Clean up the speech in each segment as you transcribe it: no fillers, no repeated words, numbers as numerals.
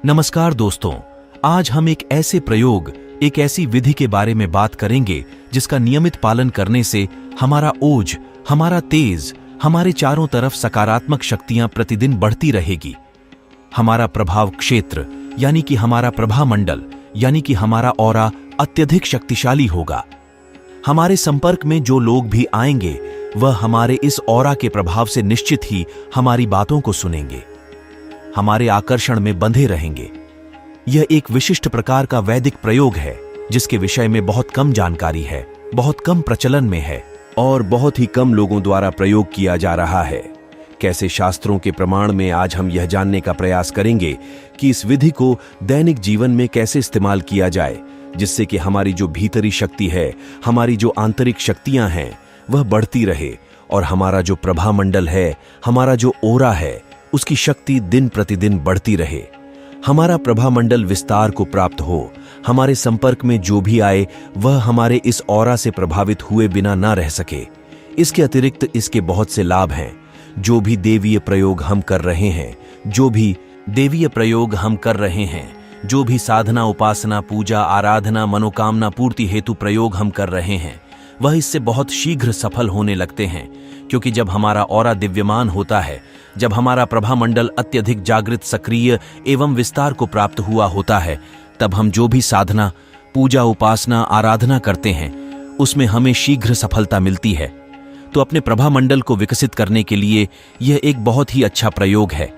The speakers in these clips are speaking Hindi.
नमस्कार दोस्तों, आज हम एक ऐसे प्रयोग, एक ऐसी विधि के बारे में बात करेंगे जिसका नियमित पालन करने से हमारा ओज, हमारा तेज, हमारे चारों तरफ सकारात्मक शक्तियां प्रतिदिन बढ़ती रहेगी। हमारा प्रभाव क्षेत्र यानी कि हमारा प्रभामंडल यानी कि हमारा ऑरा अत्यधिक शक्तिशाली होगा। हमारे संपर्क में जो लोग भी आएंगे वह हमारे इस ऑरा के प्रभाव से निश्चित ही हमारी बातों को सुनेंगे, हमारे आकर्षण में बंधे रहेंगे। यह एक विशिष्ट प्रकार का वैदिक प्रयोग है जिसके विषय में बहुत कम जानकारी है, बहुत कम प्रचलन में है और बहुत ही कम लोगों द्वारा प्रयोग किया जा रहा है। कैसे शास्त्रों के प्रमाण में आज हम यह जानने का प्रयास करेंगे कि इस विधि को दैनिक जीवन में कैसे इस्तेमाल किया जाए, जिससे कि हमारी जो भीतरी शक्ति है, हमारी जो आंतरिक शक्तियां हैं वह बढ़ती रहे और हमारा जो प्रभामंडल है, हमारा जो ओरा है, उसकी शक्ति दिन प्रतिदिन बढ़ती रहे। हमारा प्रभामंडल विस्तार को प्राप्त हो, हमारे संपर्क में जो भी आए वह हमारे इस ऑरा से प्रभावित हुए बिना ना रह सके। इसके अतिरिक्त इसके बहुत से लाभ हैं। जो भी देवीय प्रयोग हम कर रहे हैं, जो भी साधना, उपासना, पूजा, आराधना, मनोकामना पूर्ति हेतु प्रयोग हम कर रहे हैं, वह इससे बहुत शीघ्र सफल होने लगते हैं, क्योंकि जब हमारा ऑरा दिव्यमान होता है, जब हमारा प्रभामंडल अत्यधिक जागृत, सक्रिय एवं विस्तार को प्राप्त हुआ होता है, तब हम जो भी साधना, पूजा, उपासना, आराधना करते हैं उसमें हमें शीघ्र सफलता मिलती है। तो अपने प्रभामंडल को विकसित करने के लिए यह एक बहुत ही अच्छा प्रयोग है।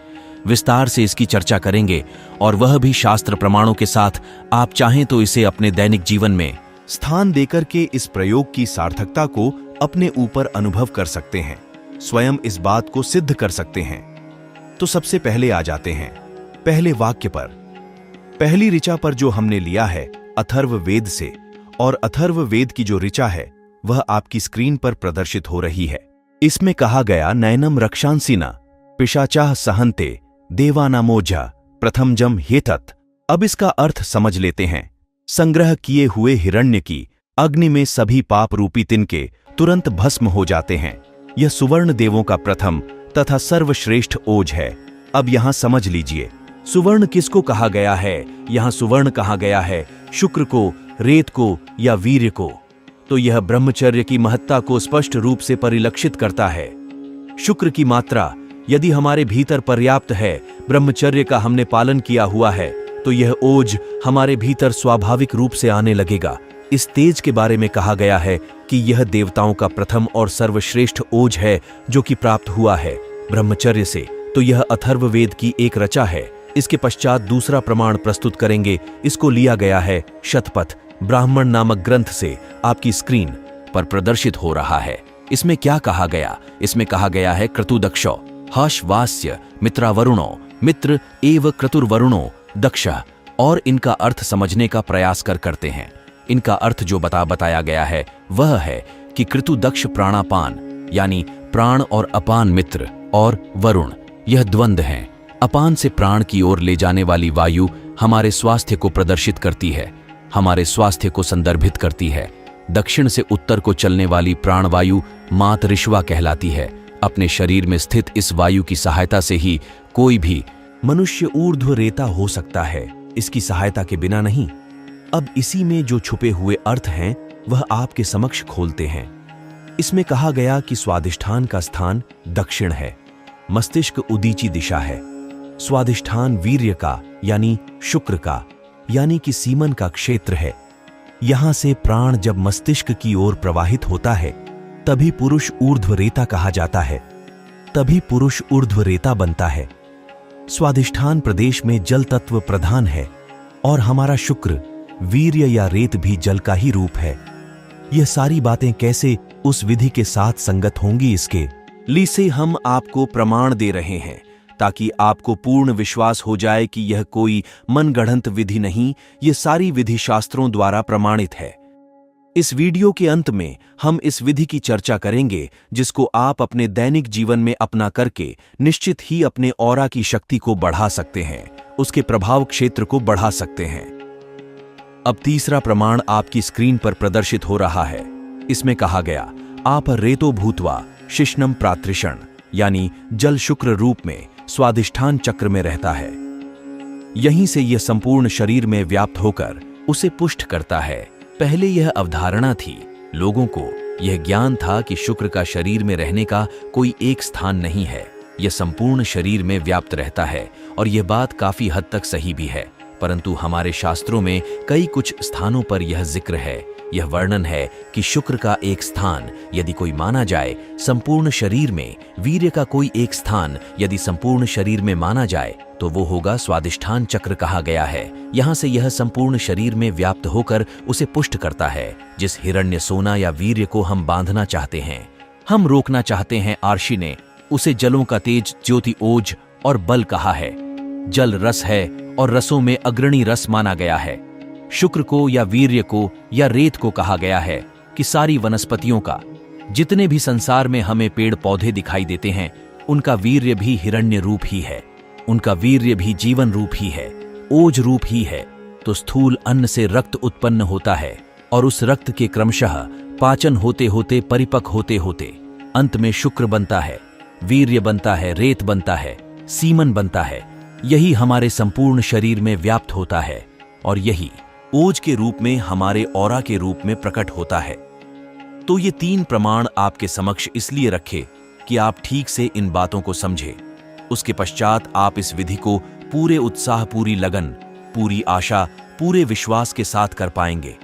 विस्तार से इसकी चर्चा करेंगे और वह भी शास्त्र प्रमाणों के साथ। आप चाहें तो इसे अपने दैनिक जीवन में स्थान देकर के इस प्रयोग की सार्थकता को अपने ऊपर अनुभव कर सकते हैं, स्वयं इस बात को सिद्ध कर सकते हैं। तो सबसे पहले आ जाते हैं पहले वाक्य पर। पहली ऋचा पर जो हमने लिया है अथर्व वेद से, और अथर्व वेद की जो ऋचा है वह आपकी स्क्रीन पर प्रदर्शित हो रही है। इसमें कहा गया नैनम रक्षांसिना पिशाचाः सहन्ते देवानामोजा प्रथम जम हेतत। अब इसका अर्थ समझ लेते हैं। संग्रह किए हुए हिरण्य की अग्नि में सभी पाप रूपी तिनके तुरंत भस्म हो जाते हैं। यह सुवर्ण देवों का प्रथम तथा सर्वश्रेष्ठ ओज है। अब यहां समझ लीजिए, सुवर्ण किसको कहा गया है। यहां सुवर्ण कहा गया है शुक्र को, रेत को या वीर्य को। तो यह ब्रह्मचर्य की महत्ता को स्पष्ट रूप से परिलक्षित करता है। शुक्र की मात्रा यदि हमारे भीतर पर्याप्त है, ब्रह्मचर्य का हमने पालन किया हुआ है, तो यह ओज हमारे भीतर स्वाभाविक रूप से आने लगेगा। इस तेज के बारे में कहा गया है कि यह देवताओं का प्रथम और सर्वश्रेष्ठ ओज है जो कि प्राप्त हुआ है ब्रह्मचर्य से। तो यह अथर्ववेद की एक रचा है। इसके पश्चात दूसरा प्रमाण प्रस्तुत करेंगे। इसको लिया गया है शतपथ ब्राह्मण नामक ग्रंथ से, आपकी स्क्रीन पर प्रदर्शित हो रहा है। इसमें क्या कहा गया? इसमें कहा गया है क्रतुदक्षो हर्षवास्य मित्रावरुणो मित्र एव क्रतुर्वरुणो दक्ष। और इनका अर्थ समझने का प्रयास करते हैं। इनका अर्थ जो बताया गया है वह है कि क्रतुदक्ष प्राणापान यानी प्राण और अपान मित्र, और वरुण यह द्वंद्व हैं। अपान से प्राण की ओर ले जाने वाली वायु हमारे स्वास्थ्य को प्रदर्शित करती है, हमारे स्वास्थ्य को संदर्भित करती है। दक्षिण से उत्तर को चलने वाली प्राणवायु मात ऋष्वा कहलाती है। अपने शरीर में स्थित इस वायु की सहायता से ही कोई भी मनुष्य ऊर्ध्व रेता हो सकता है, इसकी सहायता के बिना नहीं। अब इसी में जो छुपे हुए अर्थ हैं वह आपके समक्ष खोलते हैं। इसमें कहा गया कि स्वादिष्ठान का स्थान दक्षिण है, मस्तिष्क उदीची दिशा है। स्वादिष्ठान वीर्य का यानी शुक्र का यानी कि सीमन का क्षेत्र है। यहां से प्राण जब मस्तिष्क की ओर प्रवाहित होता है तभी पुरुष ऊर्ध्व रेता कहा जाता है, तभी पुरुष ऊर्ध्व रेता बनता है। स्वादिष्ठान प्रदेश में जल तत्व प्रधान है और हमारा शुक्र, वीर्य या रेत भी जल का ही रूप है। यह सारी बातें कैसे उस विधि के साथ संगत होंगी, इसके लिए से हम आपको प्रमाण दे रहे हैं ताकि आपको पूर्ण विश्वास हो जाए कि यह कोई मनगढ़ंत विधि नहीं, यह सारी विधि शास्त्रों द्वारा प्रमाणित है। इस वीडियो के अंत में हम इस विधि की चर्चा करेंगे जिसको आप अपने दैनिक जीवन में अपना करके निश्चित ही अपने ऑरा की शक्ति को बढ़ा सकते हैं, उसके प्रभाव क्षेत्र को बढ़ा सकते हैं। अब तीसरा प्रमाण आपकी स्क्रीन पर प्रदर्शित हो रहा है। इसमें कहा गया आप रेतो भूतवा शिष्णम प्रातृषण यानी जल शुक्र रूप में स्वादिष्ठान चक्र में रहता है। यहीं से यह संपूर्ण शरीर में व्याप्त होकर उसे पुष्ट करता है। पहले यह अवधारणा थी, लोगों को यह ज्ञान था कि शुक्र का शरीर में रहने का कोई एक स्थान नहीं है, यह संपूर्ण शरीर में व्याप्त रहता है और यह बात काफी हद तक सही भी है। परंतु हमारे शास्त्रों में कई कुछ स्थानों पर यह जिक्र है, यह वर्णन है कि शुक्र का एक स्थान यदि कोई माना जाए, संपूर्ण शरीर में वीर्य का कोई एक स्थान यदि संपूर्ण शरीर में माना जाए तो वो होगा स्वादिष्ठान चक्र कहा गया है। यहाँ से यह संपूर्ण शरीर में व्याप्त होकर उसे पुष्ट करता है। जिस हिरण्य सोना या वीर्य को हम बांधना चाहते हैं, हम रोकना चाहते हैं, आर्षि ने उसे जलों का तेज, ज्योति, ओज और बल कहा है। जल रस है और रसों में अग्रणी रस माना गया है। शुक्र को या वीर्य को या रेत को कहा गया है कि सारी वनस्पतियों का, जितने भी संसार में हमें पेड़ पौधे दिखाई देते हैं, उनका वीर्य भी हिरण्य रूप ही है, उनका वीर्य भी जीवन रूप ही है, ओज रूप ही है। तो स्थूल अन्न से रक्त उत्पन्न होता है और उस रक्त के क्रमशः पाचन होते होते, परिपक्व होते होते अंत में शुक्र बनता है, वीर्य बनता है, रेत बनता है, सीमन बनता है। यही हमारे संपूर्ण शरीर में व्याप्त होता है और यही ओज के रूप में हमारे ऑरा के रूप में प्रकट होता है। तो ये 3 प्रमाण आपके समक्ष इसलिए रखे कि आप ठीक से इन बातों को समझे। उसके पश्चात आप इस विधि को पूरे उत्साह, पूरी लगन, पूरी आशा, पूरे विश्वास के साथ कर पाएंगे,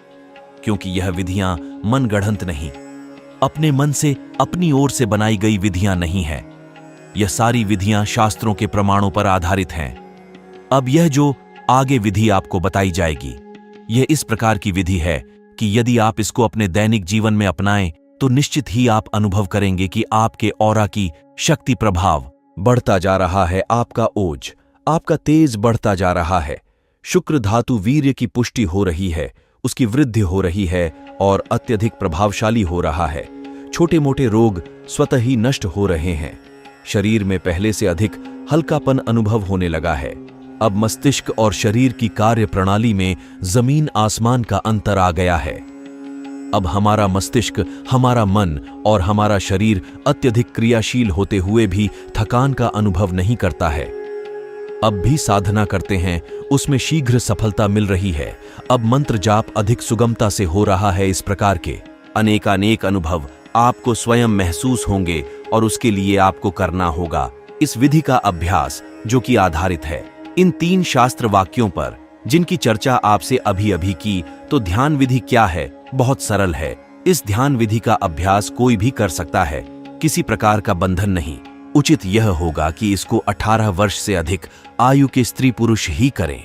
क्योंकि यह विधियां मनगढ़ंत नहीं, अपने मन से, अपनी ओर से बनाई गई विधियां नहीं है। यह सारी विधियां शास्त्रों के प्रमाणों पर आधारित हैं। अब यह जो आगे विधि आपको बताई जाएगी, यह इस प्रकार की विधि है कि यदि आप इसको अपने दैनिक जीवन में अपनाएं तो निश्चित ही आप अनुभव करेंगे कि आपके ऑरा की शक्ति प्रभाव बढ़ता जा रहा है, आपका ओज, आपका तेज बढ़ता जा रहा है, शुक्र धातु वीर्य की पुष्टि हो रही है, उसकी वृद्धि हो रही है और अत्यधिक प्रभावशाली हो रहा है। छोटे मोटे रोग स्वतः ही नष्ट हो रहे हैं। शरीर में पहले से अधिक हल्कापन अनुभव होने लगा है। अब मस्तिष्क और शरीर की कार्य प्रणाली में जमीन आसमान का अंतर आ गया है। अब हमारा मस्तिष्क, हमारा मन और हमारा शरीर अत्यधिक क्रियाशील होते हुए भी थकान का अनुभव नहीं करता है। अब भी साधना करते हैं, उसमें शीघ्र सफलता मिल रही है। अब मंत्र जाप अधिक सुगमता से हो रहा है। इस प्रकार के अनेकानेक अनुभव आपको स्वयं महसूस होंगे और उसके लिए आपको करना होगा इस विधि का अभ्यास, जो कि आधारित है इन 3 शास्त्र वाक्यों पर, जिनकी चर्चा आपसे अभी अभी की। तो ध्यान विधि क्या है? बहुत सरल है। इस ध्यान विधि का अभ्यास कोई भी कर सकता है, किसी प्रकार का बंधन नहीं। उचित यह होगा कि इसको 18 वर्ष से अधिक आयु के स्त्री पुरुष ही करें।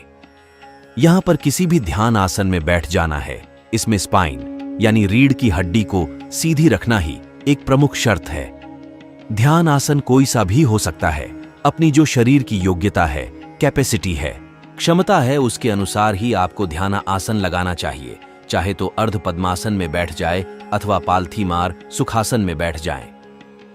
यहां पर किसी भी ध्यान आसन में बैठ जाना है। इसमें स्पाइन यानी रीढ़ की हड्डी को सीधी रखना ही एक प्रमुख शर्त है। ध्यान आसन कोई सा भी हो सकता है। अपनी जो शरीर की योग्यता है, कैपेसिटी है, क्षमता है, उसके अनुसार ही आपको ध्यान आसन लगाना चाहिए। चाहे तो अर्ध पद्मासन में बैठ जाए अथवा पालथी मार सुखासन में बैठ जाएं।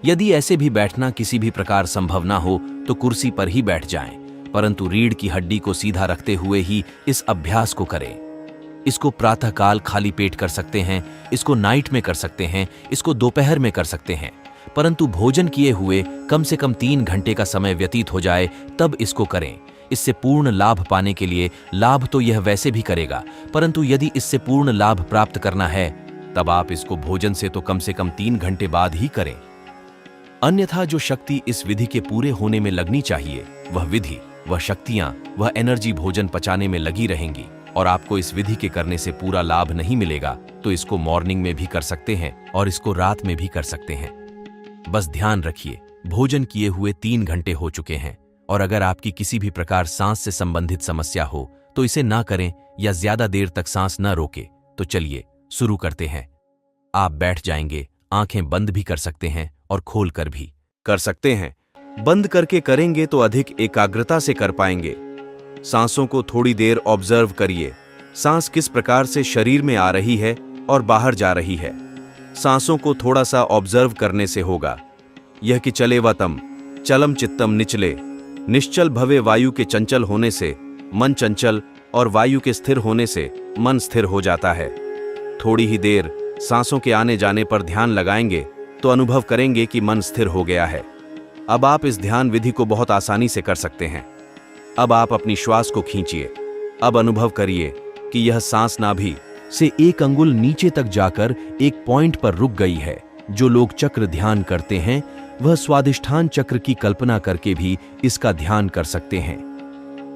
यदि ऐसे भी बैठना किसी भी प्रकार संभव ना हो तो कुर्सी पर ही बैठ जाएं, परंतु रीढ़ की हड्डी को सीधा रखते हुए ही इस अभ्यास को करें। इसको प्रातःकाल खाली पेट कर सकते हैं, इसको नाइट में कर सकते हैं, इसको दोपहर में कर सकते हैं, परंतु भोजन किए हुए कम से कम 3 घंटे का समय व्यतीत हो जाए तब इसको करें। इससे पूर्ण लाभ पाने के लिए, लाभ तो यह वैसे भी करेगा, परंतु यदि इससे पूर्ण लाभ प्राप्त करना है तब आप इसको भोजन से तो कम से कम 3 घंटे बाद ही करें। अन्यथा जो शक्ति इस विधि के पूरे होने में लगनी चाहिए, वह विधि, वह शक्तियां, वह एनर्जी भोजन पचाने में लगी रहेंगी और आपको इस विधि के करने से पूरा लाभ नहीं मिलेगा। तो इसको मॉर्निंग में भी कर सकते हैं और इसको रात में भी कर सकते हैं। बस ध्यान रखिए, भोजन किए हुए 3 घंटे हो चुके हैं और अगर आपकी किसी भी प्रकार सांस से संबंधित समस्या हो तो इसे ना करें या ज्यादा देर तक सांस न रोके। तो चलिए शुरू करते हैं। आप बैठ जाएंगे, आंखें बंद भी कर सकते हैं और खोल कर भी कर सकते हैं। बंद करके करेंगे तो अधिक एकाग्रता से कर पाएंगे। सांसों को थोड़ी देर ऑब्जर्व करिए। सांस किस प्रकार से शरीर में आ रही है और बाहर जा रही है। सांसों को थोड़ा सा ऑब्जर्व करने से होगा यह कि चले वतम चलम चित्तम निचले, निश्चल भवे वायु के चंचल होने से मन चंचल और वायु के स्थिर होने से मन स्थिर हो जाता है। थोड़ी ही देर सांसों के आने जाने पर ध्यान लगाएंगे तो अनुभव करेंगे कि मन स्थिर हो गया है। अब आप इस ध्यान विधि को बहुत आसानी से कर सकते हैं। अब आप अपनी श्वास को खींचिए। अब अनुभव करिए कि यह सांस नाभि से 1 अंगुल नीचे तक जाकर एक पॉइंट पर रुक गई है। जो लोग चक्र ध्यान करते हैं वह स्वादिष्ठान चक्र की कल्पना करके भी इसका ध्यान कर सकते हैं।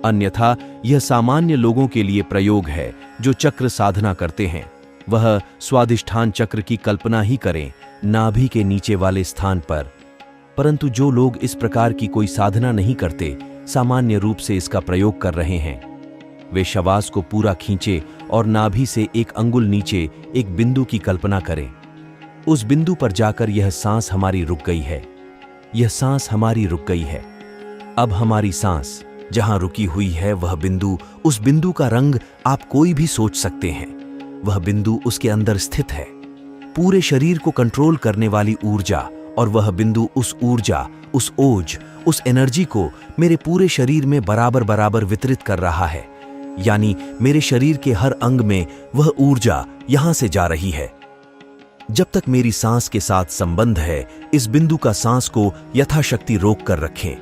अन्यथा यह सामान्य लोगों के लिए प्रयोग है। जो चक्र साधना करते हैं वह स्वादिष्ठान चक्र की कल्पना ही करें नाभि के नीचे वाले स्थान पर। परंतु जो लोग इस प्रकार की कोई साधना नहीं करते, सामान्य रूप से इसका प्रयोग कर रहे हैं, वे श्वास को पूरा खींचे और नाभि से 1 अंगुल नीचे एक बिंदु की कल्पना करें। उस बिंदु पर जाकर यह सांस हमारी रुक गई है। यह सांस हमारी रुक गई है। अब हमारी सांस जहां रुकी हुई है वह बिंदु, उस बिंदु का रंग आप कोई भी सोच सकते हैं। वह बिंदु उसके अंदर स्थित है, पूरे शरीर को कंट्रोल करने वाली ऊर्जा, और वह बिंदु उस ऊर्जा, उस ओज, उस एनर्जी को मेरे पूरे शरीर में बराबर बराबर वितरित कर रहा है। यानी मेरे शरीर के हर अंग में वह ऊर्जा यहां से जा रही है। जब तक मेरी सांस के साथ संबंध है, इस बिंदु का सांस को यथाशक्ति रोक कर रखें।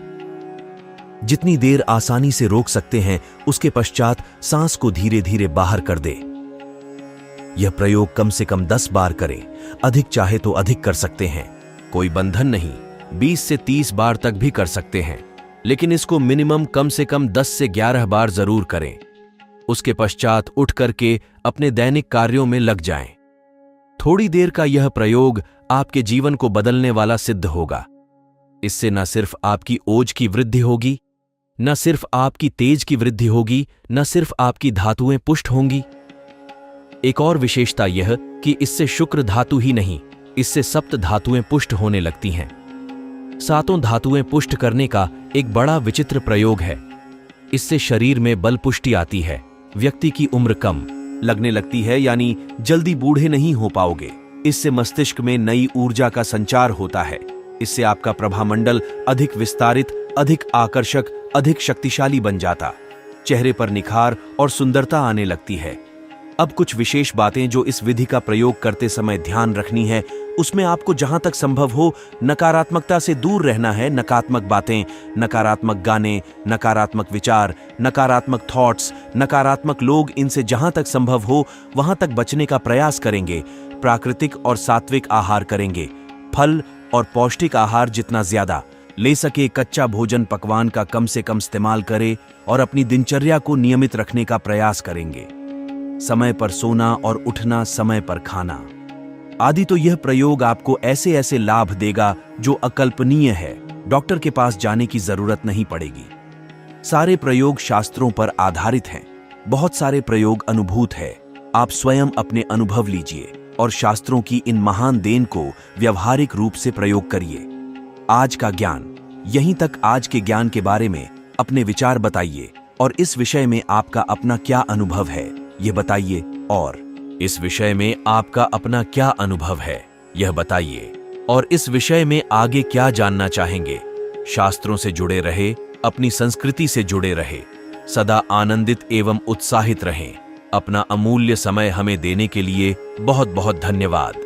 जितनी देर आसानी से रोक सकते हैं, उसके पश्चात सांस को धीरे धीरे बाहर कर दे। यह प्रयोग कम से कम 10 बार करें। अधिक चाहे तो अधिक कर सकते हैं, कोई बंधन नहीं। 20 से 30 बार तक भी कर सकते हैं, लेकिन इसको मिनिमम कम से कम 10 से 11 बार जरूर करें। उसके पश्चात उठ करके अपने दैनिक कार्यों में लग जाएं। थोड़ी देर का यह प्रयोग आपके जीवन को बदलने वाला सिद्ध होगा। इससे न सिर्फ आपकी ओज की वृद्धि होगी, न सिर्फ आपकी तेज की वृद्धि होगी, न सिर्फ आपकी धातुएं पुष्ट होंगी। एक और विशेषता यह कि इससे शुक्र धातु ही नहीं, इससे सप्त धातुएं पुष्ट होने लगती हैं। 7 धातुएं पुष्ट करने का एक बड़ा विचित्र प्रयोग है। इससे शरीर में बल पुष्टि आती है, व्यक्ति की उम्र कम लगने लगती है, यानी जल्दी बूढ़े नहीं हो पाओगे। इससे मस्तिष्क में नई ऊर्जा का संचार होता है। इससे आपका प्रभामंडल अधिक विस्तारित, अधिक आकर्षक, अधिक शक्तिशाली बन जाता। चेहरे पर निखार और सुंदरता आने लगती है। अब कुछ विशेष बातें जो इस विधि का प्रयोग करते समय ध्यान रखनी है, उसमें आपको जहां तक संभव हो नकारात्मकता से दूर रहना है। नकारात्मक बातें, नकारात्मक गाने, नकारात्मक विचार, नकारात्मक थॉट्स, नकारात्मक लोग, इनसे जहां तक संभव हो वहां तक बचने का प्रयास करेंगे। प्राकृतिक और सात्विक आहार करेंगे। फल और पौष्टिक आहार जितना ज्यादा ले सके, कच्चा भोजन पकवान का कम से कम इस्तेमाल करें और अपनी दिनचर्या को नियमित रखने का प्रयास करेंगे। समय पर सोना और उठना, समय पर खाना आदि। तो यह प्रयोग आपको ऐसे ऐसे लाभ देगा जो अकल्पनीय है। डॉक्टर के पास जाने की जरूरत नहीं पड़ेगी। सारे प्रयोग शास्त्रों पर आधारित हैं। बहुत सारे प्रयोग अनुभूत है। आप स्वयं अपने अनुभव लीजिए और शास्त्रों की इन महान देन को व्यवहारिक रूप से प्रयोग करिए। आज का ज्ञान यहीं तक। आज के ज्ञान के बारे में अपने विचार बताइए और इस विषय में आपका अपना क्या अनुभव है यह बताइए। और इस विषय में आपका अपना क्या अनुभव है यह बताइए। और इस विषय में आगे क्या जानना चाहेंगे। शास्त्रों से जुड़े रहे, अपनी संस्कृति से जुड़े रहे, सदा आनंदित एवं उत्साहित रहें। अपना अमूल्य समय हमें देने के लिए बहुत बहुत धन्यवाद।